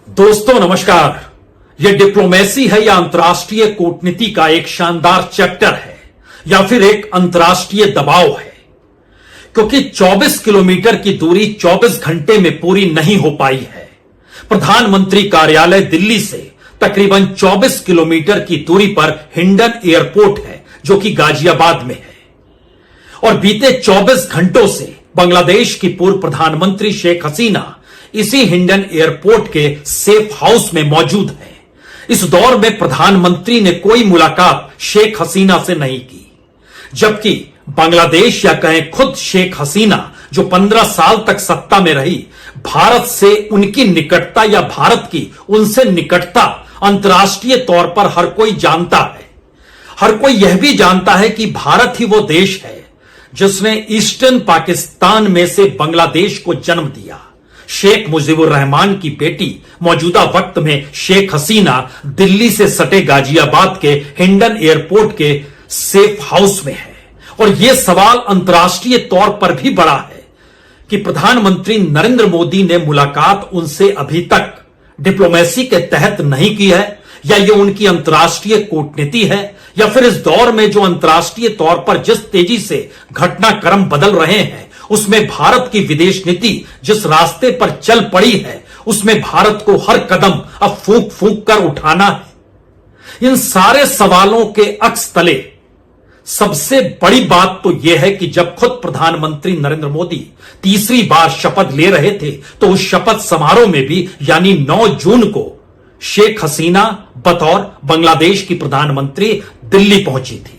दोस्तों नमस्कार। यह डिप्लोमेसी है या अंतर्राष्ट्रीय कूटनीति का एक शानदार चैप्टर है या फिर एक अंतर्राष्ट्रीय दबाव है, क्योंकि 24 किलोमीटर की दूरी 24 घंटे में पूरी नहीं हो पाई है। प्रधानमंत्री कार्यालय दिल्ली से तकरीबन 24 किलोमीटर की दूरी पर हिंडन एयरपोर्ट है, जो कि गाजियाबाद में है। और बीते 24 घंटों से बांग्लादेश की पूर्व प्रधानमंत्री शेख हसीना इसी हिंडन एयरपोर्ट के सेफ हाउस में मौजूद है। इस दौर में प्रधानमंत्री ने कोई मुलाकात शेख हसीना से नहीं की, जबकि बांग्लादेश या कहें खुद शेख हसीना जो 15 साल तक सत्ता में रही, भारत से उनकी निकटता या भारत की उनसे निकटता अंतर्राष्ट्रीय तौर पर हर कोई जानता है। हर कोई यह भी जानता है कि भारत ही वो देश है जिसने ईस्टर्न पाकिस्तान में से बांग्लादेश को जन्म दिया। शेख मुजीबुर रहमान की बेटी मौजूदा वक्त में शेख हसीना दिल्ली से सटे गाजियाबाद के हिंडन एयरपोर्ट के सेफ हाउस में है। और यह सवाल अंतर्राष्ट्रीय तौर पर भी बड़ा है कि प्रधानमंत्री नरेंद्र मोदी ने मुलाकात उनसे अभी तक डिप्लोमेसी के तहत नहीं की है, या यह उनकी अंतर्राष्ट्रीय कूटनीति है, या फिर इस दौर में जो अंतर्राष्ट्रीय तौर पर जिस तेजी से घटनाक्रम बदल रहे हैं, उसमें भारत की विदेश नीति जिस रास्ते पर चल पड़ी है, उसमें भारत को हर कदम अब फूंक फूंक कर उठाना है। इन सारे सवालों के अक्स तले सबसे बड़ी बात तो यह है कि जब खुद प्रधानमंत्री नरेंद्र मोदी तीसरी बार शपथ ले रहे थे, तो उस शपथ समारोह में भी यानी 9 जून को शेख हसीना बतौर बांग्लादेश की प्रधानमंत्री दिल्ली पहुंची थी।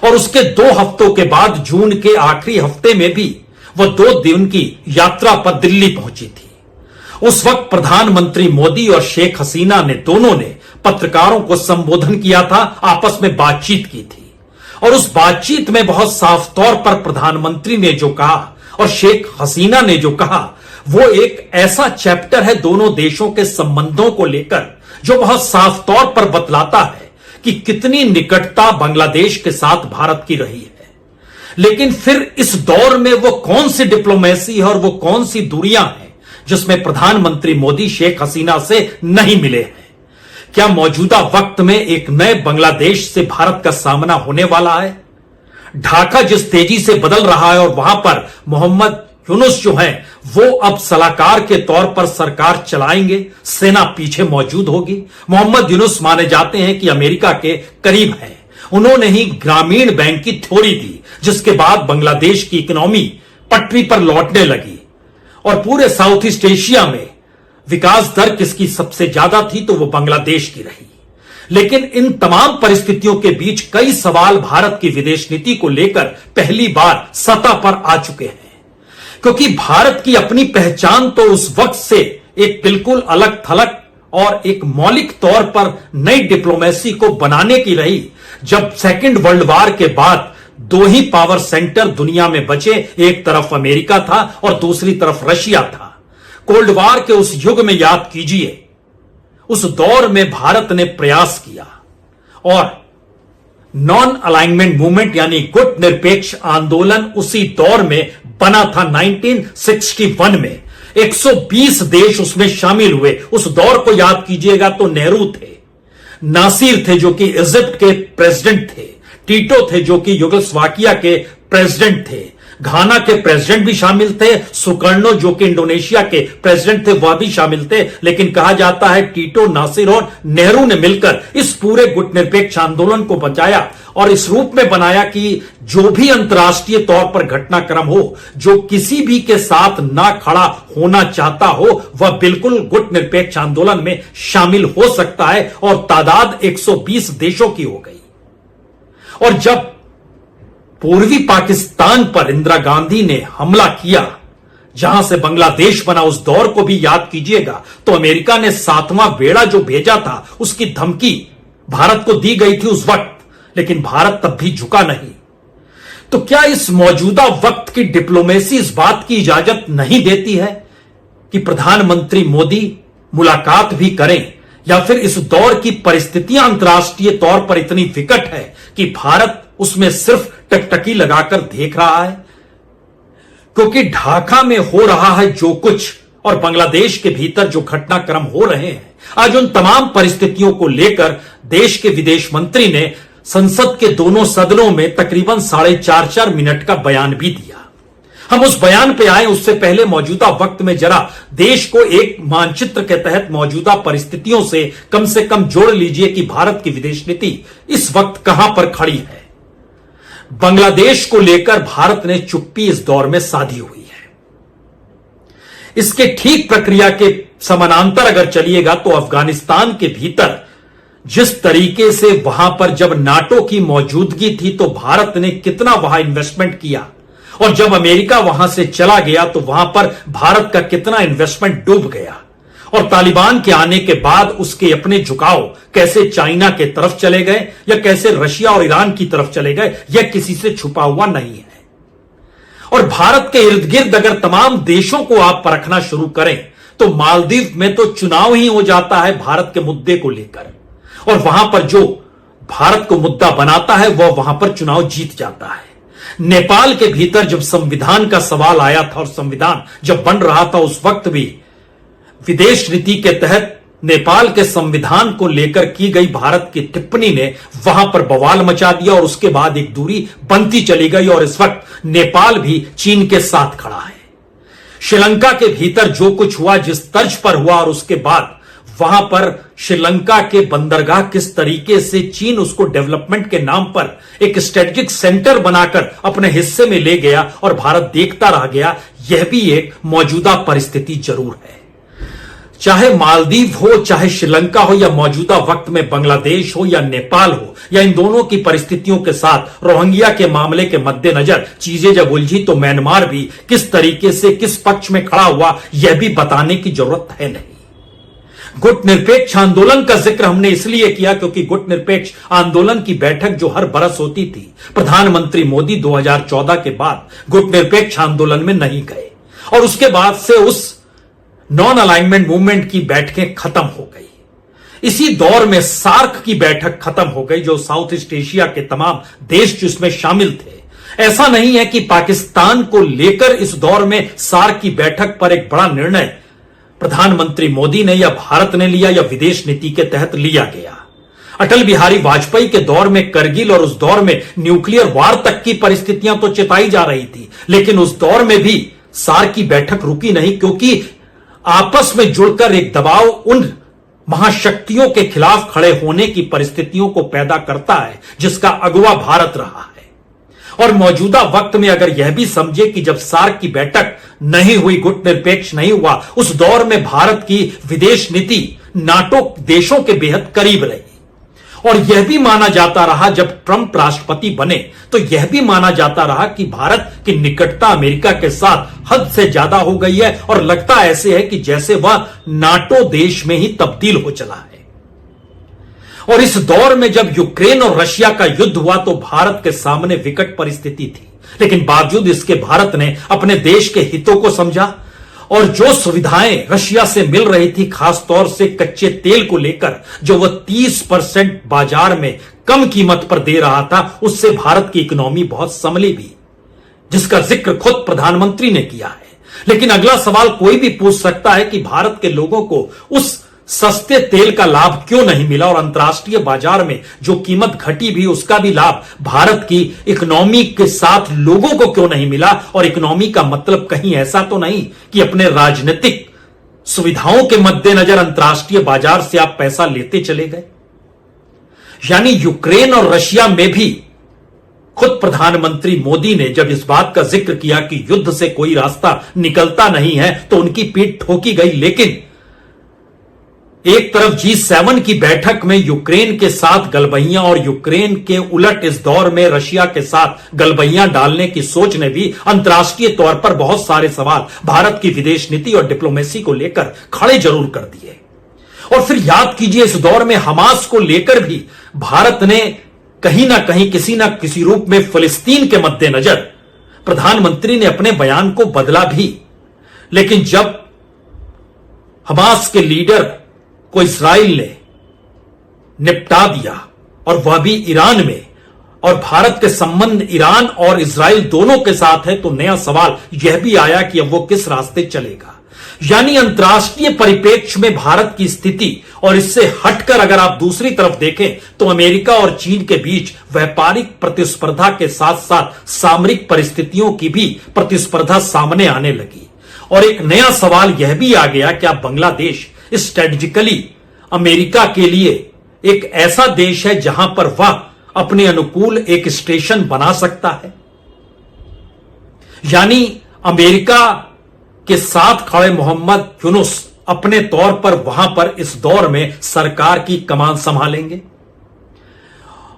और उसके 2 हफ्तों के बाद जून के आखिरी हफ्ते में भी वह 2 दिन की यात्रा पर दिल्ली पहुंची थी। उस वक्त प्रधानमंत्री मोदी और शेख हसीना ने दोनों ने पत्रकारों को संबोधन किया था, आपस में बातचीत की थी। और उस बातचीत में बहुत साफ तौर पर प्रधानमंत्री ने जो कहा और शेख हसीना ने जो कहा, वो एक ऐसा चैप्टर है दोनों देशों के संबंधों को लेकर जो बहुत साफ तौर पर बतलाता है कि कितनी निकटता बांग्लादेश के साथ भारत की रही है। लेकिन फिर इस दौर में वो कौन सी डिप्लोमेसी है और वो कौन सी दूरियां हैं जिसमें प्रधानमंत्री मोदी शेख हसीना से नहीं मिले हैं? क्या मौजूदा वक्त में एक नए बांग्लादेश से भारत का सामना होने वाला है? ढाका जिस तेजी से बदल रहा है और वहां पर मोहम्मद यूनुस जो हैं, वो अब सलाहकार के तौर पर सरकार चलाएंगे, सेना पीछे मौजूद होगी। मोहम्मद यूनुस माने जाते हैं कि अमेरिका के करीब हैं। उन्होंने ही ग्रामीण बैंक की थ्योरी दी, जिसके बाद बांग्लादेश की इकोनॉमी पटरी पर लौटने लगी। और पूरे साउथ ईस्ट एशिया में विकास दर किसकी सबसे ज्यादा थी, तो वो बांग्लादेश की रही। लेकिन इन तमाम परिस्थितियों के बीच कई सवाल भारत की विदेश नीति को लेकर पहली बार सतह पर आ चुके हैं, क्योंकि भारत की अपनी पहचान तो उस वक्त से एक बिल्कुल अलग थलग और एक मौलिक तौर पर नई डिप्लोमेसी को बनाने की रही, जब सेकेंड वर्ल्ड वॉर के बाद 2 ही पावर सेंटर दुनिया में बचे, एक तरफ अमेरिका था और दूसरी तरफ रशिया था। कोल्ड वॉर के उस युग में याद कीजिए, उस दौर में भारत ने प्रयास किया और नॉन अलाइनमेंट मूवमेंट यानी गुट निरपेक्ष आंदोलन उसी दौर में बना था। 1961 में 120 देश उसमें शामिल हुए। उस दौर को याद कीजिएगा तो नेहरू थे, नासिर थे जो कि इजिप्ट के प्रेसिडेंट थे, टीटो थे जो कि युगोस्लाविया के प्रेसिडेंट थे, घाना के प्रेसिडेंट भी शामिल थे, सुकर्णो जो कि इंडोनेशिया के प्रेसिडेंट थे वह भी शामिल थे। लेकिन कहा जाता है टीटो, नासिर और नेहरू ने मिलकर इस पूरे गुटनिरपेक्ष आंदोलन को बचाया और इस रूप में बनाया कि जो भी अंतर्राष्ट्रीय तौर पर घटनाक्रम हो, जो किसी भी के साथ ना खड़ा होना चाहता हो, वह बिल्कुल गुटनिरपेक्ष आंदोलन में शामिल हो सकता है। और तादाद 120 देशों की हो गई। और जब पूर्वी पाकिस्तान पर इंदिरा गांधी ने हमला किया, जहां से बांग्लादेश बना, उस दौर को भी याद कीजिएगा, तो अमेरिका ने 7वां बेड़ा जो भेजा था, उसकी धमकी भारत को दी गई थी उस वक्त, लेकिन भारत तब भी झुका नहीं। तो क्या इस मौजूदा वक्त की डिप्लोमेसी इस बात की इजाजत नहीं देती है कि प्रधानमंत्री मोदी मुलाकात भी करें, या फिर इस दौर की परिस्थितियां अंतर्राष्ट्रीय तौर पर इतनी विकट है कि भारत उसमें सिर्फ टकटकी लगाकर देख रहा है? क्योंकि ढाका में हो रहा है जो कुछ और बांग्लादेश के भीतर जो घटनाक्रम हो रहे हैं, आज उन तमाम परिस्थितियों को लेकर देश के विदेश मंत्री ने संसद के दोनों सदनों में तकरीबन 4.5 मिनट का बयान भी दिया। हम उस बयान पे आए, उससे पहले मौजूदा वक्त में जरा देश को एक मानचित्र के तहत मौजूदा परिस्थितियों से कम जोड़ लीजिए कि भारत की विदेश नीति इस वक्त कहां पर खड़ी है। बांग्लादेश को लेकर भारत ने चुप्पी इस दौर में साधी हुई है। इसके ठीक प्रक्रिया के समानांतर अगर चलिएगा तो अफगानिस्तान के भीतर जिस तरीके से वहां पर जब नाटो की मौजूदगी थी तो भारत ने कितना वहां इन्वेस्टमेंट किया, और जब अमेरिका वहां से चला गया तो वहां पर भारत का कितना इन्वेस्टमेंट डूब गया, और तालिबान के आने के बाद उसके अपने झुकाव कैसे चाइना के तरफ चले गए या कैसे रशिया और ईरान की तरफ चले गए, यह किसी से छुपा हुआ नहीं है। और भारत के इर्द गिर्द अगर तमाम देशों को आप परखना शुरू करें तो मालदीव में तो चुनाव ही हो जाता है भारत के मुद्दे को लेकर, और वहां पर जो भारत को मुद्दा बनाता है वह वहां पर चुनाव जीत जाता है। नेपाल के भीतर जब संविधान का सवाल आया था और संविधान जब बन रहा था उस वक्त भी विदेश नीति के तहत नेपाल के संविधान को लेकर की गई भारत की टिप्पणी ने वहां पर बवाल मचा दिया, और उसके बाद एक दूरी बनती चली गई, और इस वक्त नेपाल भी चीन के साथ खड़ा है। श्रीलंका के भीतर जो कुछ हुआ, जिस तर्ज पर हुआ, और उसके बाद वहां पर श्रीलंका के बंदरगाह किस तरीके से चीन उसको डेवलपमेंट के नाम पर एक स्ट्रेटेजिक सेंटर बनाकर अपने हिस्से में ले गया और भारत देखता रह गया, यह भी एक मौजूदा परिस्थिति जरूर है। चाहे मालदीव हो, चाहे श्रीलंका हो, या मौजूदा वक्त में बांग्लादेश हो या नेपाल हो, या इन दोनों की परिस्थितियों के साथ रोहिंग्या के मामले के मद्देनजर चीजें जब उलझी तो म्यांमार भी किस तरीके से किस पक्ष में खड़ा हुआ, यह भी बताने की जरूरत है नहीं। गुट निरपेक्ष आंदोलन का जिक्र हमने इसलिए किया क्योंकि गुट निरपेक्ष आंदोलन की बैठक जो हर बरस होती थी, प्रधानमंत्री मोदी 2014 के बाद गुट निरपेक्ष आंदोलन में नहीं गए, और उसके बाद से उस नॉन अलाइनमेंट मूवमेंट की बैठकें खत्म हो गई। इसी दौर में सार्क की बैठक खत्म हो गई, जो साउथ ईस्ट एशिया के तमाम देश जिसमें शामिल थे। ऐसा नहीं है कि पाकिस्तान को लेकर इस दौर में सार्क की बैठक पर एक बड़ा निर्णय प्रधानमंत्री मोदी ने या भारत ने लिया या विदेश नीति के तहत लिया गया। अटल बिहारी वाजपेयी के दौर में करगिल और उस दौर में न्यूक्लियर वार तक की परिस्थितियां तो चिताई जा रही थी, लेकिन उस दौर में भी सार्क की बैठक रुकी नहीं, क्योंकि आपस में जुड़कर एक दबाव उन महाशक्तियों के खिलाफ खड़े होने की परिस्थितियों को पैदा करता है जिसका अगुवा भारत रहा है। और मौजूदा वक्त में अगर यह भी समझे कि जब सार्क की बैठक नहीं हुई, गुट निरपेक्ष नहीं हुआ, उस दौर में भारत की विदेश नीति नाटो देशों के बेहद करीब रही, और यह भी माना जाता रहा जब ट्रंप राष्ट्रपति बने तो यह भी माना जाता रहा कि भारत की निकटता अमेरिका के साथ हद से ज्यादा हो गई है, और लगता ऐसे है कि जैसे वह नाटो देश में ही तब्दील हो चला है। और इस दौर में जब यूक्रेन और रशिया का युद्ध हुआ तो भारत के सामने विकट परिस्थिति थी, लेकिन बावजूद इसके भारत ने अपने देश के हितों को समझा, और जो सुविधाएं रशिया से मिल रही थी, खासतौर से कच्चे तेल को लेकर जो वह 30% बाजार में कम कीमत पर दे रहा था, उससे भारत की इकोनॉमी बहुत संभली भी, जिसका जिक्र खुद प्रधानमंत्री ने किया है। लेकिन अगला सवाल कोई भी पूछ सकता है कि भारत के लोगों को उस सस्ते तेल का लाभ क्यों नहीं मिला, और अंतर्राष्ट्रीय बाजार में जो कीमत घटी भी उसका भी लाभ भारत की इकोनॉमी के साथ लोगों को क्यों नहीं मिला। और इकोनॉमी का मतलब कहीं ऐसा तो नहीं कि अपने राजनीतिक सुविधाओं के मद्देनजर अंतर्राष्ट्रीय बाजार से आप पैसा लेते चले गए। यानी यूक्रेन और रशिया में भी खुद प्रधानमंत्री मोदी ने जब इस बात का जिक्र किया कि युद्ध से कोई रास्ता निकलता नहीं है तो उनकी पीठ ठोकी गई, लेकिन एक तरफ G7 की बैठक में यूक्रेन के साथ गलबहियां और यूक्रेन के उलट इस दौर में रशिया के साथ गलबहियां डालने की सोच ने भी अंतर्राष्ट्रीय तौर पर बहुत सारे सवाल भारत की विदेश नीति और डिप्लोमेसी को लेकर खड़े जरूर कर दिए। और फिर याद कीजिए, इस दौर में हमास को लेकर भी भारत ने कहीं ना कहीं किसी ना किसी रूप में फिलिस्तीन के मद्देनजर प्रधानमंत्री ने अपने बयान को बदला भी, लेकिन जब हमास के लीडर को इस्राइल ने निपटा दिया और वह भी ईरान में, और भारत के संबंध ईरान और इस्राइल दोनों के साथ है, तो नया सवाल यह भी आया कि अब वो किस रास्ते चलेगा। यानी अंतर्राष्ट्रीय परिप्रेक्ष्य में भारत की स्थिति और इससे हटकर अगर आप दूसरी तरफ देखें तो अमेरिका और चीन के बीच व्यापारिक प्रतिस्पर्धा के साथ साथ सामरिक परिस्थितियों की भी प्रतिस्पर्धा सामने आने लगी। और एक नया सवाल यह भी आ गया कि अब बांग्लादेश स्ट्रेटेजिकली अमेरिका के लिए एक ऐसा देश है जहां पर वह अपने अनुकूल एक स्टेशन बना सकता है। यानी अमेरिका के साथ खड़े मोहम्मद यूनुस अपने तौर पर वहां पर इस दौर में सरकार की कमान संभालेंगे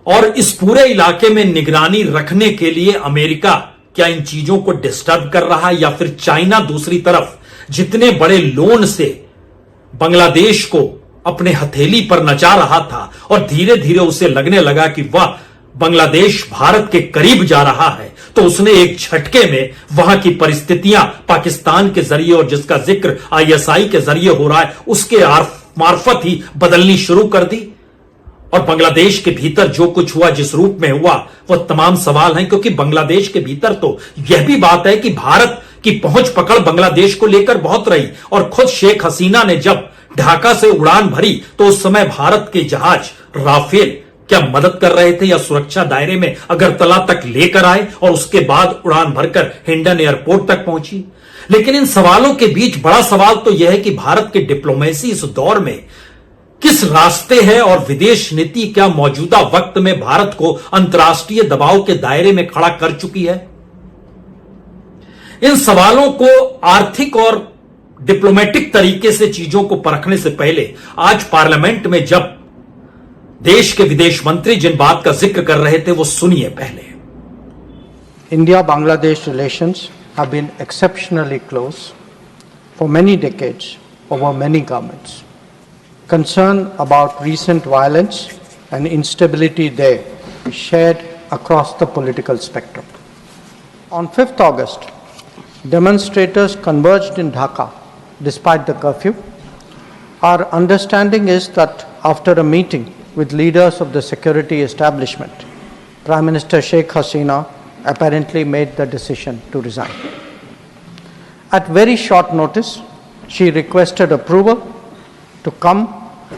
और इस पूरे इलाके में निगरानी रखने के लिए अमेरिका क्या इन चीजों को डिस्टर्ब कर रहा है, या फिर चाइना दूसरी तरफ जितने बड़े लोन से बांग्लादेश को अपने हथेली पर नचा रहा था और धीरे धीरे उसे लगने लगा कि वह बांग्लादेश भारत के करीब जा रहा है, तो उसने एक झटके में वहां की परिस्थितियां पाकिस्तान के जरिए और जिसका जिक्र आईएसआई के जरिए हो रहा है उसके मार्फत ही बदलनी शुरू कर दी। और बांग्लादेश के भीतर जो कुछ हुआ, जिस रूप में हुआ, वह तमाम सवाल हैं, क्योंकि बांग्लादेश के भीतर तो यह भी बात है कि भारत की पहुंच पकड़ बांग्लादेश को लेकर बहुत रही। और खुद शेख हसीना ने जब ढाका से उड़ान भरी तो उस समय भारत के जहाज राफेल क्या मदद कर रहे थे या सुरक्षा दायरे में अगरतला तक लेकर आए और उसके बाद उड़ान भरकर हिंडन एयरपोर्ट तक पहुंची। लेकिन इन सवालों के बीच बड़ा सवाल तो यह है कि भारत की डिप्लोमेसी इस दौर में किस रास्ते है और विदेश नीति क्या मौजूदा वक्त में भारत को अंतर्राष्ट्रीय दबाव के दायरे में खड़ा कर चुकी है। इन सवालों को आर्थिक और डिप्लोमेटिक तरीके से चीजों को परखने से पहले आज पार्लियामेंट में जब देश के विदेश मंत्री जिन बात का जिक्र कर रहे थे वो सुनिए पहले। India Bangladesh relations have been exceptionally close for many decades over many governments. Concern about recent violence and instability there is shared across the political spectrum. On 5th August, demonstrators converged in Dhaka despite the curfew. Our understanding is that after a meeting with leaders of the security establishment, Prime Minister Sheikh Hasina apparently made the decision to resign. At very short notice, she requested approval to come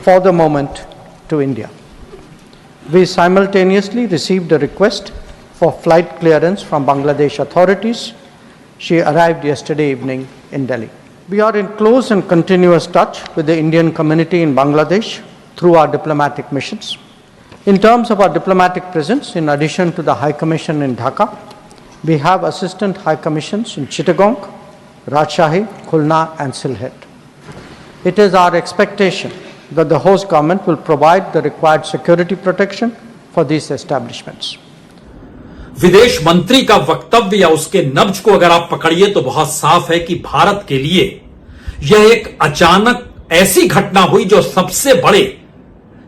for the moment to India. We simultaneously received a request for flight clearance from Bangladesh authorities. She arrived yesterday evening in Delhi. We are in close and continuous touch with the Indian community in Bangladesh through our diplomatic missions. In terms of our diplomatic presence, in addition to the High Commission in Dhaka, we have Assistant High Commissions in Chittagong, Rajshahi, Khulna and Sylhet. It is our expectation that the host government will provide the required security protection for these establishments. विदेश मंत्री का वक्तव्य या उसके नब्ज को अगर आप पकड़िए तो बहुत साफ है कि भारत के लिए यह एक अचानक ऐसी घटना हुई जो सबसे बड़े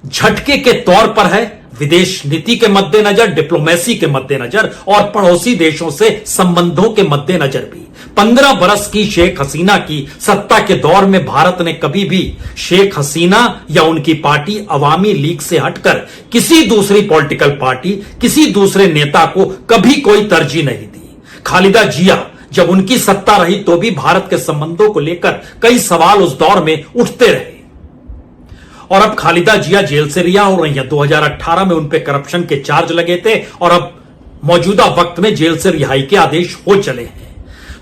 झटके के तौर पर है, विदेश नीति के मद्देनजर, डिप्लोमेसी के मद्देनजर और पड़ोसी देशों से संबंधों के मद्देनजर भी। 15 बरस की शेख हसीना की सत्ता के दौर में भारत ने कभी भी शेख हसीना या उनकी पार्टी अवामी लीग से हटकर किसी दूसरी पॉलिटिकल पार्टी, किसी दूसरे नेता को कभी कोई तरजीह नहीं दी। खालिदा जिया जब उनकी सत्ता रही तो भी भारत के संबंधों को लेकर कई सवाल उस दौर में उठते रहे और अब खालिदा जिया जेल से रिहा हो रही हैं। 2018 में उन पे करप्शन के चार्ज लगे थे और अब मौजूदा वक्त में जेल से रिहाई के आदेश हो चले हैं।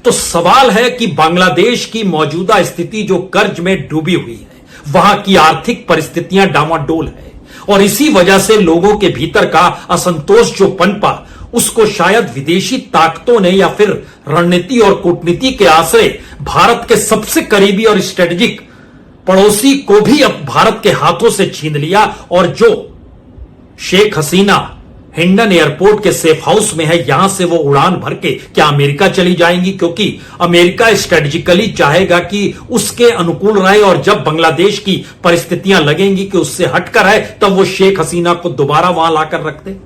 तो सवाल है कि बांग्लादेश की मौजूदा स्थिति जो कर्ज में डूबी हुई है, वहां की आर्थिक परिस्थितियां डामाडोल है और इसी वजह से लोगों के भीतर का असंतोष जो पनपा उसको शायद विदेशी ताकतों ने या फिर रणनीति और कूटनीति के आश्रय भारत के सबसे करीबी और स्ट्रेटेजिक पड़ोसी को भी अब भारत के हाथों से छीन लिया। और जो शेख हसीना हिंडन एयरपोर्ट के सेफ हाउस में है, यहां से वो उड़ान भर के क्या अमेरिका चली जाएंगी, क्योंकि अमेरिका स्ट्रेटेजिकली चाहेगा कि उसके अनुकूल रहे और जब बांग्लादेश की परिस्थितियां लगेंगी कि उससे हटकर है तब वो शेख हसीना को दोबारा वहां लाकर रख दे।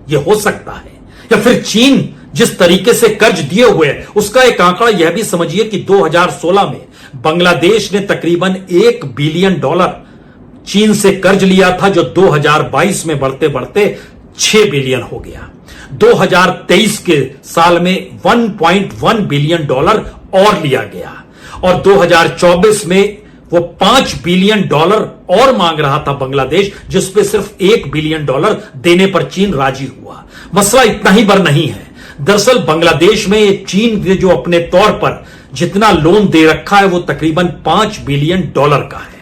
ये हो सकता है। या फिर चीन जिस तरीके से कर्ज दिए हुए है उसका एक आंकड़ा यह भी समझिए कि 2016 में बांग्लादेश ने तकरीबन $1 बिलियन चीन से कर्ज लिया था, जो 2022 में बढ़ते बढ़ते 6 बिलियन हो गया। 2023 के साल में $1.1 बिलियन और लिया गया और 2024 में वो $5 बिलियन और मांग रहा था बांग्लादेश, जिसपे सिर्फ $1 बिलियन देने पर चीन राजी हुआ। मसला इतना ही भर नहीं है। दरअसल बांग्लादेश में चीन ने जो अपने तौर पर जितना लोन दे रखा है वो तकरीबन $5 बिलियन का है,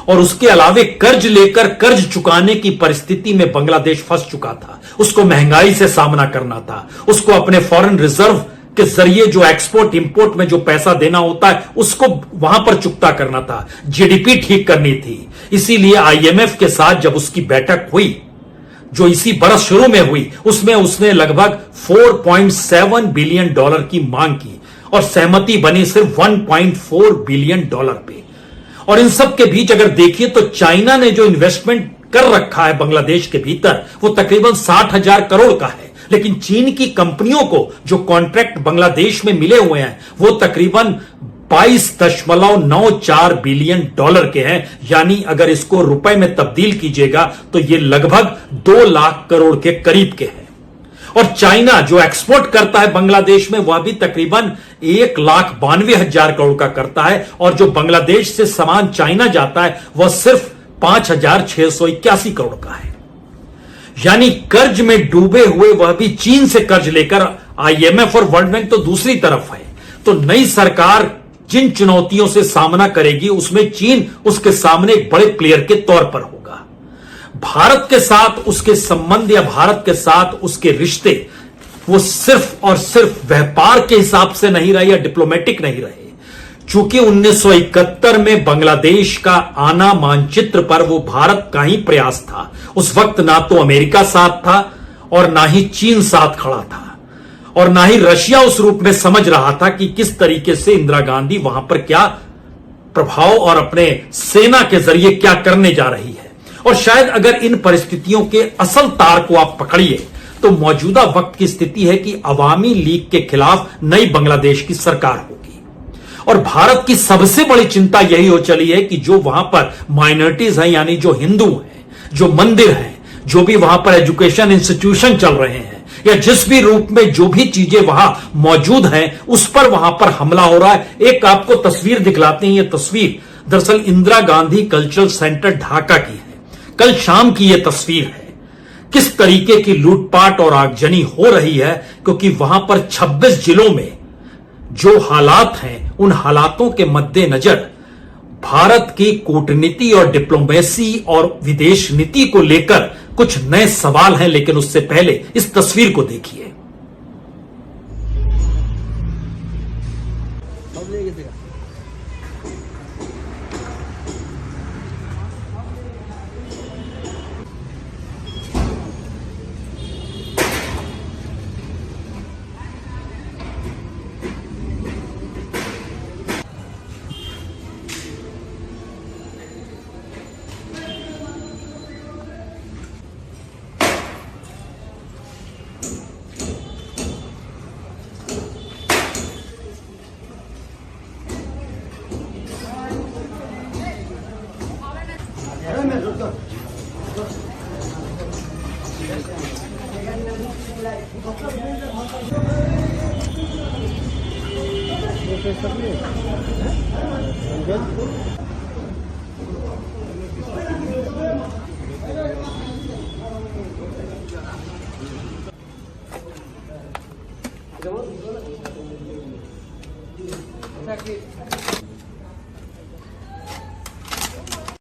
और उसके अलावे कर्ज लेकर कर्ज चुकाने की परिस्थिति में बांग्लादेश फंस चुका था। उसको महंगाई से सामना करना था, उसको अपने फॉरेन रिजर्व के जरिए जो एक्सपोर्ट इंपोर्ट में जो पैसा देना होता है उसको वहां पर चुकता करना था, जीडीपी ठीक करनी थी। इसीलिए आईएमएफ के साथ जब उसकी बैठक हुई जो इसी बरस शुरू में हुई, उसमें उसने लगभग $4.7 बिलियन की मांग की और सहमति बनी सिर्फ $1.4 बिलियन पे। और इन सब के बीच अगर देखिए तो चाइना ने जो इन्वेस्टमेंट कर रखा है बांग्लादेश के भीतर वो तकरीबन 60,000 करोड़ का है, लेकिन चीन की कंपनियों को जो कॉन्ट्रैक्ट बांग्लादेश में मिले हुए हैं वो तकरीबन $22.94 बिलियन के हैं। यानी अगर इसको रुपए में तब्दील कीजिएगा तो ये लगभग 2 लाख करोड़ के करीब के हैं। और चाइना जो एक्सपोर्ट करता है बांग्लादेश में वह भी तकरीबन 1,92,000 करोड़ का करता है, और जो बांग्लादेश से सामान चाइना जाता है वह सिर्फ 5,681 करोड़ का है। यानी कर्ज में डूबे हुए वह भी चीन से कर्ज लेकर, आईएमएफ और वर्ल्ड बैंक तो दूसरी तरफ है। तो नई सरकार जिन चुनौतियों से सामना करेगी उसमें चीन उसके सामने एक बड़े प्लेयर के तौर पर होगा। भारत के साथ उसके संबंध या भारत के साथ उसके रिश्ते वो सिर्फ और सिर्फ व्यापार के हिसाब से नहीं रहे या डिप्लोमेटिक नहीं रहे। चूंकि 1971 में बांग्लादेश का आना मानचित्र पर वो भारत का ही प्रयास था। उस वक्त ना तो अमेरिका साथ था और ना ही चीन साथ खड़ा था, और ना ही रशिया उस रूप में समझ रहा था कि किस तरीके से इंदिरा गांधी वहां पर क्या प्रभाव और अपने सेना के जरिए क्या करने जा रही है। और शायद अगर इन परिस्थितियों के असल तार को आप पकड़िए तो मौजूदा वक्त की स्थिति है कि अवामी लीग के खिलाफ नई बांग्लादेश की सरकार होगी। और भारत की सबसे बड़ी चिंता यही हो चली है कि जो वहां पर माइनॉरिटीज हैं, यानी जो हिंदू हैं, जो मंदिर हैं, जो भी वहां पर एजुकेशन इंस्टीट्यूशन चल रहे हैं, या जिस भी रूप में जो भी चीजें वहां मौजूद हैं उस पर वहां पर हमला हो रहा है। एक आपको तस्वीर दिखलाते हैं। यह तस्वीर दरअसल इंदिरा गांधी कल्चरल सेंटर ढाका की है। कल शाम की यह तस्वीर है। किस तरीके की लूटपाट और आगजनी हो रही है, क्योंकि वहां पर 26 जिलों में जो हालात हैं उन हालातों के मद्देनजर भारत की कूटनीति और डिप्लोमेसी और विदेश नीति को लेकर कुछ नए सवाल हैं। लेकिन उससे पहले इस तस्वीर को देखिए। Gracias.